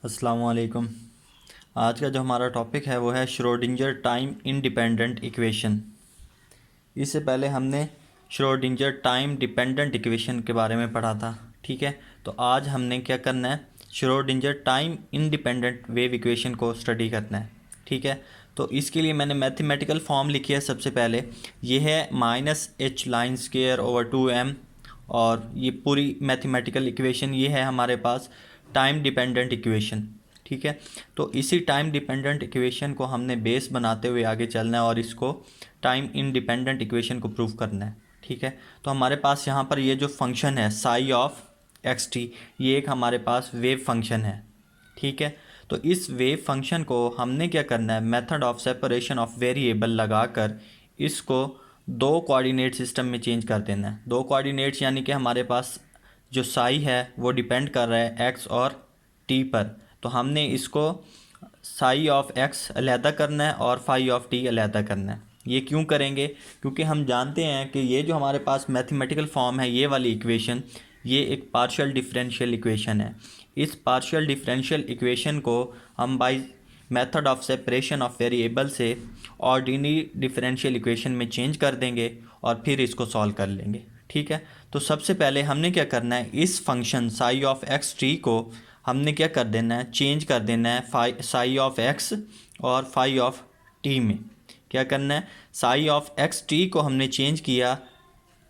अस्सलाम वालेकुम। आज का जो हमारा टॉपिक है वो है श्रोडिंजर टाइम इंडिपेंडेंट इक्वेशन। इससे पहले हमने श्रोडिंजर टाइम डिपेंडेंट इक्वेशन के बारे में पढ़ा था, ठीक है। तो आज हमने क्या करना है, Schrödinger time independent wave equation को स्टडी करना है, ठीक है। तो इसके लिए मैंने मैथमेटिकल फॉर्म लिखी है। सबसे पहले ये है -h line square over 2m, और ये पूरी मैथमेटिकल इक्वेशन ये है हमारे पास टाइम डिपेंडेंट इक्वेशन, ठीक है। तो इसी टाइम डिपेंडेंट इक्वेशन को हमने बेस बनाते हुए आगे चलना है और इसको टाइम इंडिपेंडेंट इक्वेशन को प्रूव करना है, ठीक है। तो हमारे पास यहाँ पर ये जो फंक्शन है साई ऑफ एक्स टी, ये एक हमारे पास वेव फंक्शन है, ठीक है। तो इस वेव फंक्शन को हमने क्या करना है, method of separation of variable लगाकर इसको दो कोऑर्डिनेट सिस्टम में चेंज कर देना है। दो कोऑर्डिनेट्स यानी कि हमारे पास जो साई है वो डिपेंड कर रहा है एक्स और टी पर। तो हमने इसको साई ऑफ एक्स अलहदा करना है और फाई ऑफ टी अलहदा करना है। ये क्यों करेंगे, क्योंकि हम जानते हैं कि ये जो हमारे पास मैथमेटिकल फॉर्म है, ये वाली इक्वेशन, ये एक पार्शियल डिफरेंशियल इक्वेशन है। इस पार्शियल डिफरेंशियल इक्वेशन को हम by method of separation of variable से ऑर्डिनरी डिफरेंशियल इक्वेशन में चेंज कर देंगे और फिर इसको सॉल्व कर लेंगे, ठीक है। तो सबसे पहले हमने क्या करना है, इस function psi of x T को हमने क्या कर देना है, चेंज कर देना है साई ऑफ एक्स और फाई ऑफ टी में। क्या करना है, साई ऑफ एक्स टी को हमने चेंज किया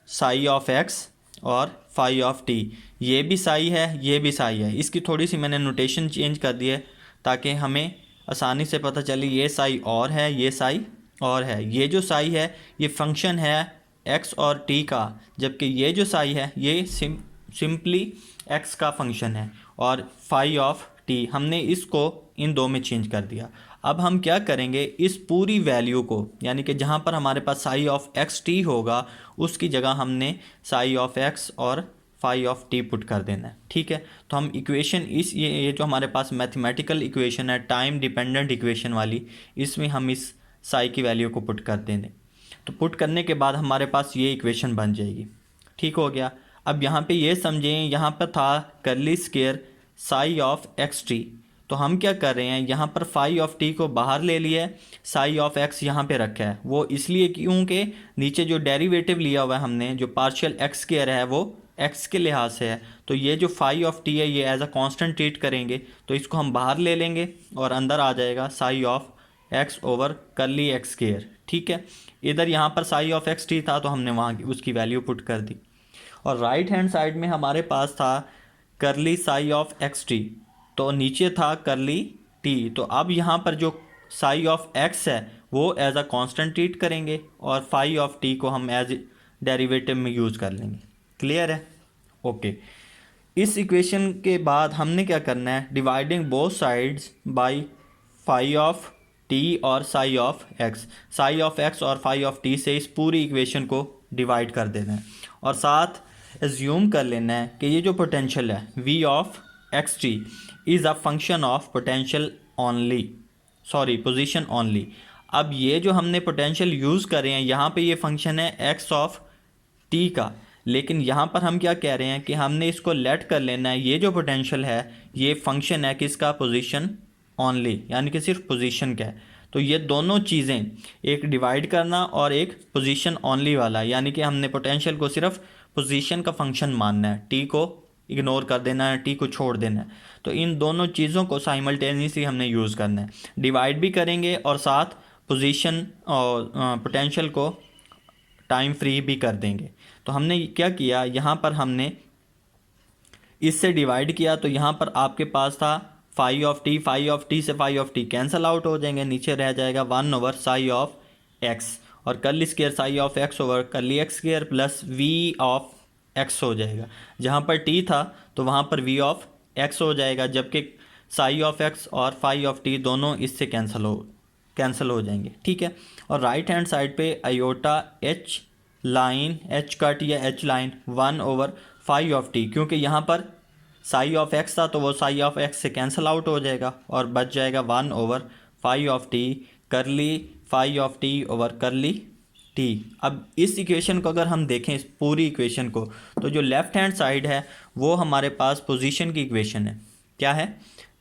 साई ऑफ एक्स और फाई ऑफ टी। ये भी साई है, ये भी साई है। इसकी थोड़ी सी मैंने नोटेशन चेंज कर दी है ताकि हमें आसानी से पता चले ये साई और है, ये साई और है। ये जो साई है ये फंक्शन है एक्स और टी का, जबकि ये जो साई है ये सिंपली एक्स का फंक्शन है। और फाई ऑफ टी हमने इसको इन दो में चेंज कर दिया। अब हम क्या करेंगे, इस पूरी वैल्यू को यानी कि जहाँ पर हमारे पास साई ऑफ एक्स टी होगा उसकी जगह हमने साई ऑफ एक्स और फाई ऑफ टी पुट कर देना है, ठीक है। तो हम इक्वेशन इस ये जो हमारे पास मैथमेटिकल इक्वेशन है टाइम डिपेंडेंट इक्वेशन वाली, इसमें हम इस साई की वैल्यू को पुट कर देंगे। तो पुट करने के बाद हमारे पास ये इक्वेशन बन जाएगी, ठीक हो गया। अब यहाँ पे ये समझें, यहाँ पर था करली square psi of x T, तो हम क्या कर रहे हैं, यहाँ पर फाई ऑफ टी को बाहर ले लिया है, साई ऑफ एक्स यहाँ पे रखा है। वो इसलिए क्योंकि नीचे जो डेरिवेटिव लिया हुआ है हमने, जो पार्शियल एक्स स्क्वायर है वो एक्स के लिहाज से है। तो ये जो फाई ऑफ टी है ये एज अ कांस्टेंट ट्रीट करेंगे, तो इसको हम बाहर ले लेंगे और अंदर आ जाएगा psi of x over curly x square, ठीक है। इधर यहाँ पर साई ऑफ एक्स टी था तो हमने वहाँ उसकी वैल्यू पुट कर दी। और राइट हैंड साइड में हमारे पास था करली साई ऑफ एक्स टी, तो नीचे था करली टी। तो अब यहाँ पर जो साई ऑफ एक्स है वो एज अ कांस्टेंट ट्रीट करेंगे और फाई ऑफ टी को हम एज डेरिवेटिव में यूज़ कर लेंगे। क्लियर है, ओके। इस इक्वेशन के बाद हमने क्या करना है, dividing both sides by phi of t और psi of x. Psi of x और फाई ऑफ टी से इस पूरी इक्वेशन को डिवाइड कर देना है और साथ एज्यूम कर लेना है कि ये जो पोटेंशियल है v of x T is a function of potential only, sorry position only. अब ये जो हमने पोटेंशियल यूज़ कर रहे हैं यहाँ पे ये फंक्शन है x ऑफ t का, लेकिन यहाँ पर हम क्या कह रहे हैं कि हमने इसको लेट कर लेना है, ये जो पोटेंशियल है ये फंक्शन है किसका, पोजीशन ओनली, यानी कि सिर्फ पोजीशन का है। तो ये दोनों चीज़ें, एक डिवाइड करना और एक पोजीशन ओनली वाला, यानी कि हमने पोटेंशियल को सिर्फ पोजीशन का फंक्शन मानना है, टी को इग्नोर कर देना है, टी को छोड़ देना है। तो इन दोनों चीज़ों को साइमल्टेनियसली हमने यूज़ करना है, डिवाइड भी करेंगे और साथ पोजीशन और पोटेंशियल को टाइम फ्री भी कर देंगे। तो हमने क्या किया, यहाँ पर हमने इससे डिवाइड किया, तो यहाँ पर आपके पास था phi of t, phi of t से phi of t cancel out हो जाएंगे, नीचे रह जाएगा 1 ओवर साई ऑफ एक्स और curly square psi of x over curly x square plus V of x हो जाएगा। जहाँ पर टी था तो वहाँ पर वी ऑफ एक्स हो जाएगा, जबकि साई ऑफ एक्स और फाई ऑफ टी दोनों इससे कैंसिल हो जाएंगे, ठीक है। और राइट हैंड साइड पे iota h line, h cut या h line 1 over phi of t, क्योंकि यहाँ पर साई ऑफ एक्स था तो वो साई ऑफ एक्स से कैंसिल आउट हो जाएगा और बच जाएगा 1 over phi of t curly phi of t over curly t. अब इस इक्वेशन को अगर हम देखें, इस पूरी इक्वेशन को, तो जो लेफ़्ट हैंड साइड है वो हमारे पास पोजीशन की इक्वेशन है। क्या है,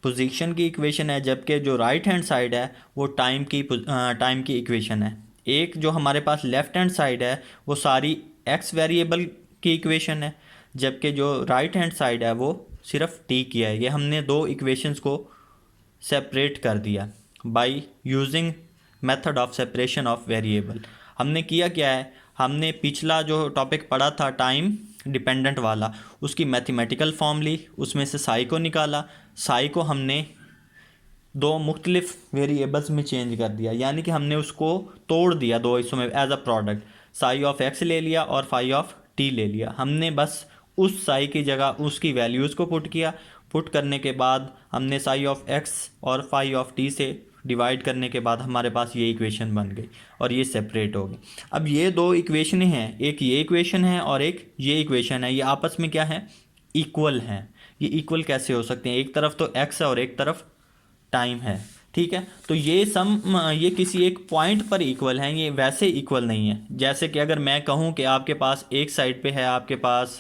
पोजीशन की इक्वेशन है, जबकि जो राइट हैंड साइड है वो टाइम की इक्वेशन है। एक जो हमारे पास लेफ्ट हैंड साइड है वो सारी एक्स वेरिएबल की इक्वेशन है, जबकि जो राइट हैंड साइड है वो सिर्फ टी की है। ये हमने दो इक्वेशंस को सेपरेट कर दिया by using method of separation of variable. हमने किया क्या है, हमने पिछला जो टॉपिक पढ़ा था टाइम डिपेंडेंट वाला, उसकी मैथमेटिकल फॉर्म ली, उसमें से साई को निकाला, साई को हमने दो मुख्तलिफ वेरिएबल्स में चेंज कर दिया, यानी कि हमने उसको तोड़ दिया दो हिस्सों में as a product. Psi of x ले लिया और फाई ऑफ टी ले लिया। हमने बस उस साई की जगह उसकी वैल्यूज़ को पुट किया। पुट करने के बाद हमने साई ऑफ एक्स और फाई ऑफ टी से डिवाइड करने के बाद हमारे पास ये इक्वेशन बन गई और ये सेपरेट हो गई। अब ये दो इक्वेशनें हैं, एक ये इक्वेशन है और एक ये इक्वेशन है, ये आपस में क्या है, इक्वल हैं। ये इक्वल कैसे हो सकते हैं, एक तरफ तो एक्स है और एक तरफ टाइम है, ठीक है। तो ये किसी एक पॉइंट पर इक्वल हैं, ये वैसे इक्वल नहीं है। जैसे कि अगर मैं कहूँ कि आपके पास एक साइड पे है आपके पास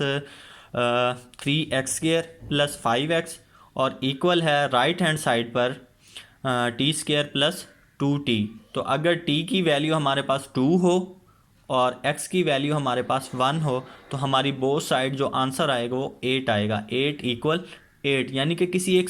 3x² + 5x और इक्वल है राइट हैंड साइड पर t² + 2t। तो अगर t की वैल्यू हमारे पास 2 हो और x की वैल्यू हमारे पास 1 हो तो हमारी बोथ साइड जो आंसर आएगा वो 8 आएगा। 8 = 8, यानी कि किसी एक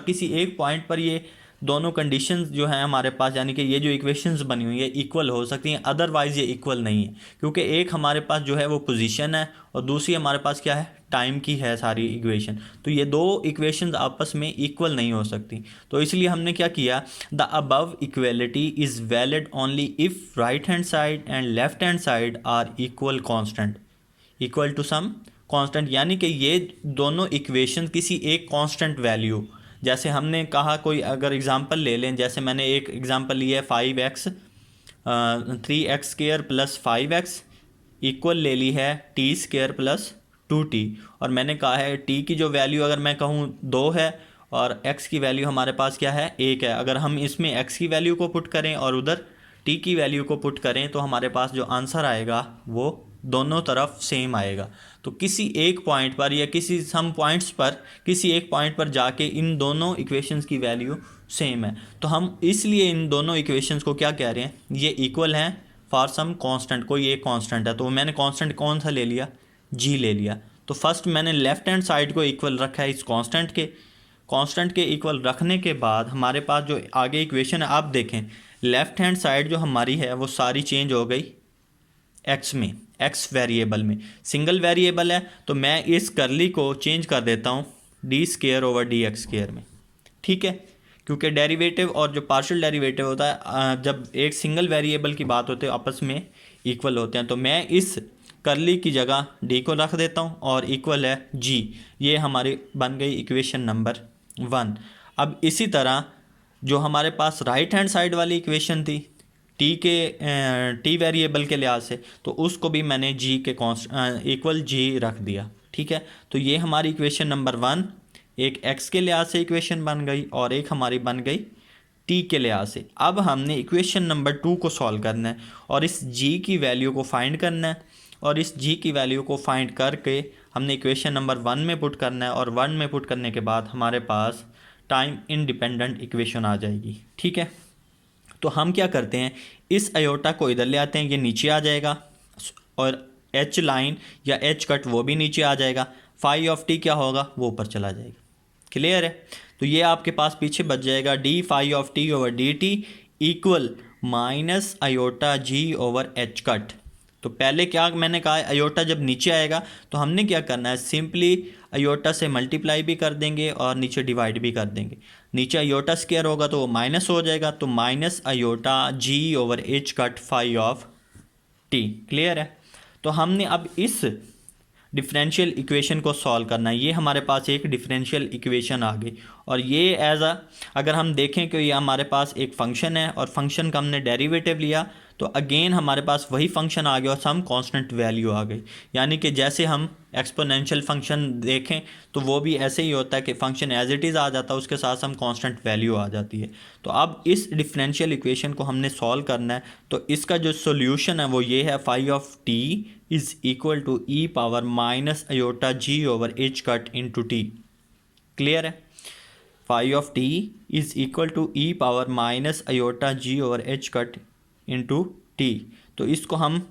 किसी एक पॉइंट पर ये दोनों कंडीशंस जो हैं हमारे पास, यानी कि ये जो इक्वेशंस बनी हुई है इक्वल हो सकती हैं, अदरवाइज़ ये इक्वल नहीं है। क्योंकि एक हमारे पास जो है वो पोजीशन है और दूसरी हमारे पास क्या है, टाइम की है सारी इक्वेशन। तो ये दो इक्वेशंस आपस में इक्वल नहीं हो सकती। तो इसलिए हमने क्या किया, the above equality is valid only if right hand side and left hand side are equal constant, equal to some constant, यानी कि ये दोनों इक्वेशन किसी एक कांस्टेंट वैल्यू, जैसे हमने कहा कोई अगर एग्जांपल ले लें, जैसे मैंने एक एग्जांपल लिया है 5x 3x² + 5x इक्वल ले ली है t² + 2t, और मैंने कहा है t की जो वैल्यू अगर मैं कहूँ 2 है और x की वैल्यू हमारे पास क्या है, 1 है। अगर हम इसमें x की वैल्यू को पुट करें और उधर t की वैल्यू को पुट करें तो हमारे पास जो आंसर आएगा वो दोनों तरफ सेम आएगा। तो किसी एक पॉइंट पर या किसी सम पॉइंट्स पर किसी एक पॉइंट पर जाके इन दोनों इक्वेशंस की वैल्यू सेम है। तो हम इसलिए इन दोनों इक्वेशंस को क्या कह रहे हैं, ये इक्वल हैं फॉर सम कांस्टेंट, कोई एक कांस्टेंट है। तो मैंने कांस्टेंट कौन सा ले लिया, जी ले लिया। तो फर्स्ट मैंने लेफ्ट हैंड साइड को इक्वल रखा है इस कांस्टेंट के इक्वल रखने के बाद हमारे पास जो आगे इक्वेशन है, आप देखें लेफ्ट हैंड साइड जो हमारी है वो सारी चेंज हो गई एक्स में, एक्स वेरिएबल में। सिंगल वेरिएबल है तो मैं इस करली को चेंज कर देता हूँ d²/dx² में, ठीक है। क्योंकि डेरिवेटिव और जो पार्शियल डेरिवेटिव होता है जब एक सिंगल वेरिएबल की बात होती है आपस में इक्वल होते हैं। तो मैं इस करली की जगह d को रख देता हूँ और इक्वल है g। ये हमारी बन गई इक्वेशन नंबर 1। अब इसी तरह जो हमारे पास राइट हैंड साइड वाली इक्वेशन थी टी वेरिएबल के लिहाज से, तो उसको भी मैंने जी के इक्वल जी रख दिया, ठीक है। तो ये हमारी इक्वेशन नंबर 1 एक एक्स के लिहाज से इक्वेशन बन गई और एक हमारी बन गई टी के लिहाज से। अब हमने इक्वेशन नंबर 2 को सॉल्व करना है और इस जी की वैल्यू को फाइंड करना है, और इस जी की वैल्यू को फाइंड करके हमने इक्वेशन नंबर 1 में पुट करना है, और 1 में पुट करने के बाद हमारे पास टाइम इंडिपेंडेंट इक्वेशन आ जाएगी, ठीक है। तो हम क्या करते हैं, इस आयोटा को इधर ले आते हैं, ये नीचे आ जाएगा और एच लाइन या एच कट वो भी नीचे आ जाएगा। फाई ऑफ टी क्या होगा, वो ऊपर चला जाएगा। क्लियर है। तो ये आपके पास पीछे बच जाएगा d(φ)(t)/dt equal minus iota g/h cut. तो पहले क्या मैंने कहा, आयोटा जब नीचे आएगा तो हमने क्या करना है, सिंपली आयोटा से मल्टीप्लाई भी कर देंगे और नीचे डिवाइड भी कर देंगे। नीचे आयोटा स्क्वायर होगा तो वो माइनस हो जाएगा, तो minus iota g/h cut phi of t. Clear है। तो हमने अब इस डिफरेंशियल इक्वेशन को सॉल्व करना है। ये हमारे पास एक डिफरेंशियल इक्वेशन आ गई, और ये अगर हम देखें कि ये हमारे पास एक फंक्शन है और फंक्शन का हमने डेरिवेटिव लिया तो अगेन हमारे पास वही फंक्शन आ गया और सम कांस्टेंट वैल्यू आ गई। यानी कि जैसे हम एक्सपोनेंशियल फंक्शन देखें तो वो भी ऐसे ही होता है कि फंक्शन एज इट इज़ आ जाता है, उसके साथ सम कांस्टेंट वैल्यू आ जाती है। तो अब इस डिफरेंशियल इक्वेशन को हमने सॉल्व करना है। तो इसका जो सोल्यूशन है वो ये है, phi of t is equal to e power minus iota g/h cut into t. Clear है। Phi of t is equal to e power minus iota g over h cut into t. तो इसको हम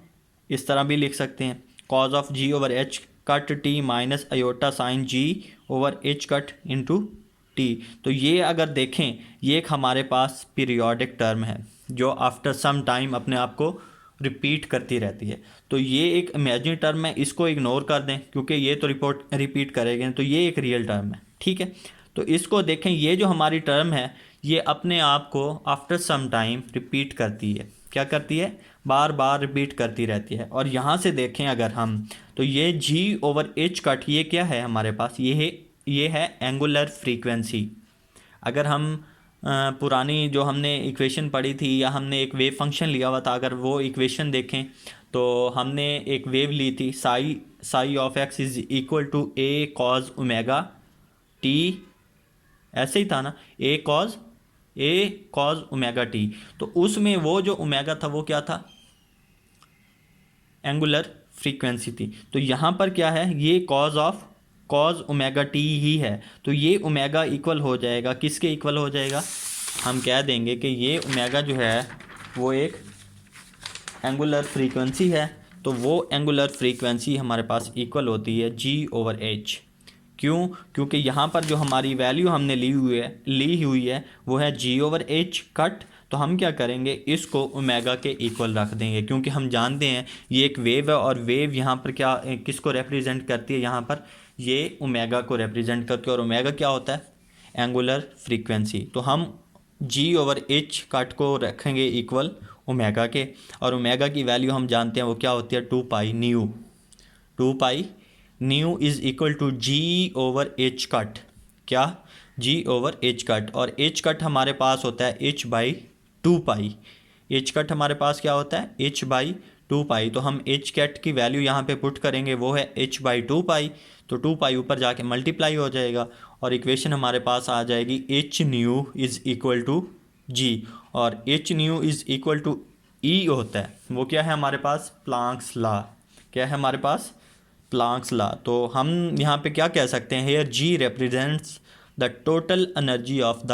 इस तरह भी लिख सकते हैं, cos of g over h cut t minus iota sine g over h cut into t. तो ये अगर देखें, ये एक हमारे पास पीरियोडिक टर्म है जो आफ्टर सम टाइम अपने आप को रिपीट करती रहती है। तो ये एक इमेजिनरी टर्म है, इसको इग्नोर कर दें क्योंकि ये तो रिपीट करेंगे, तो ये एक रियल टर्म है, ठीक है। तो इसको देखें, ये जो हमारी टर्म है ये अपने आप को आफ्टर सम टाइम रिपीट करती है। क्या करती है? बार बार रिपीट करती रहती है। और यहाँ से देखें अगर हम, तो ये जी ओवर एच कट ये क्या है हमारे पास? ये है एंगुलर फ्रीक्वेंसी। अगर हम पुरानी जो हमने इक्वेशन पढ़ी थी या हमने एक वेव फंक्शन लिया हुआ था, अगर वो इक्वेशन देखें तो हमने एक वेव ली थी, psi of x is equal to A cos omega t, ऐसे ही था ना, ए कॉज ओमेगा टी। तो उसमें वो जो ओमेगा था वो क्या था? एंगुलर फ्रीक्वेंसी थी। तो यहाँ पर क्या है? ये कॉज ओमेगा टी ही है। तो ये ओमेगा इक्वल हो जाएगा, किसके इक्वल हो जाएगा? हम कह देंगे कि ये ओमेगा जो है वो एक एंगुलर फ्रीक्वेंसी है। तो वो एंगुलर फ्रीक्वेंसी हमारे पास इक्वल होती है जी ओवर एच। क्यों? क्योंकि यहाँ पर जो हमारी वैल्यू हमने ली हुई है वो है जी ओवर एच कट। तो हम क्या करेंगे, इसको ओमेगा के इक्वल रख देंगे क्योंकि हम जानते हैं ये एक वेव है और वेव यहाँ पर क्या किसको रिप्रेजेंट करती है? यहाँ पर ये ओमेगा को रिप्रेजेंट करती है। और ओमेगा क्या होता है? Angular frequency. तो हम जी ओवर एच कट को रखेंगे इक्वल ओमेगा के, और ओमेगा की वैल्यू हम जानते हैं वो क्या होती है? 2 pi nu is equal to g over h cut. क्या? G over h cut. और एच कट हमारे पास होता है h by 2 pi. H cut हमारे पास क्या होता है? h by 2 pi. तो हम एच कैट की वैल्यू यहाँ पे पुट करेंगे, वो है h बाई 2 पाई। तो 2 पाई ऊपर जाके मल्टीप्लाई हो जाएगा और इक्वेशन हमारे पास आ जाएगी h nu is equal to g. और h nu is equal to e होता है, वो क्या है हमारे पास? Planck's law. क्या है हमारे पास? Planck's law. तो हम यहाँ पे क्या कह सकते हैं? Here G represents the total energy of the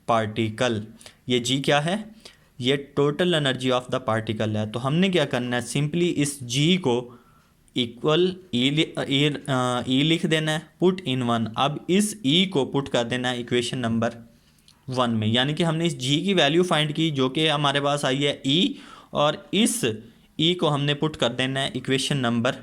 particle. ये जी क्या है? ये total energy of the particle है। तो हमने क्या करना है? सिंपली इस जी को इक्वल ई लिख देना है, पुट इन 1। अब इस ई को पुट कर देना है इक्वेशन नंबर 1 में, यानी कि हमने इस जी की वैल्यू फाइंड की जो कि हमारे पास आई है ई, और इस ई को हमने पुट कर देना है इक्वेशन नंबर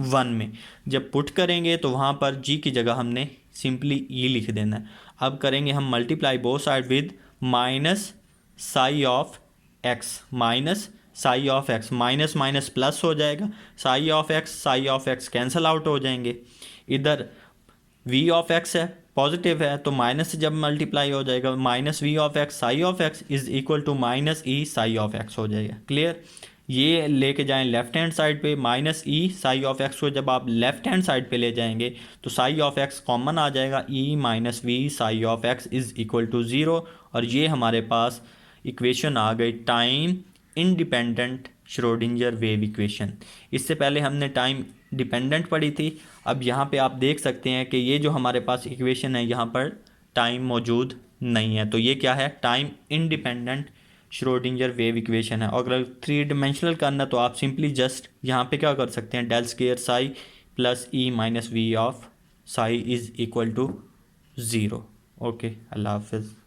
1 में। जब पुट करेंगे तो वहाँ पर जी की जगह हमने सिंपली ई लिख देना है। अब करेंगे हम multiply both side with minus psi of x, minus psi of x, minus minus plus हो जाएगा, psi of x cancel out हो जाएंगे। इधर वी ऑफ एक्स है, पॉजिटिव है, तो माइनस से जब मल्टीप्लाई हो जाएगा, minus we of x psi of x is equal to minus E psi of x हो जाएगा। क्लियर? ये लेके जाएं लेफ्ट हैंड साइड पे, minus E psi of x को जब आप लेफ्ट हैंड साइड पे ले जाएंगे तो साई ऑफ एक्स कॉमन आ जाएगा, e minus v psi of x is equal to 0। और ये हमारे पास इक्वेशन आ गई time independent Schrodinger wave equation. इससे पहले हमने टाइम डिपेंडेंट पढ़ी थी। अब यहाँ पे आप देख सकते हैं कि ये जो हमारे पास इक्वेशन है यहाँ पर टाइम मौजूद नहीं है। तो ये क्या है? Time independent Schrodinger wave equation है। और अगर 3 डायमेंशनल करना तो आप सिंपली जस्ट यहाँ पे क्या कर सकते हैं? Del square psi plus e minus we of psi is equal to 0। Okay, अल्लाह हाफिज़।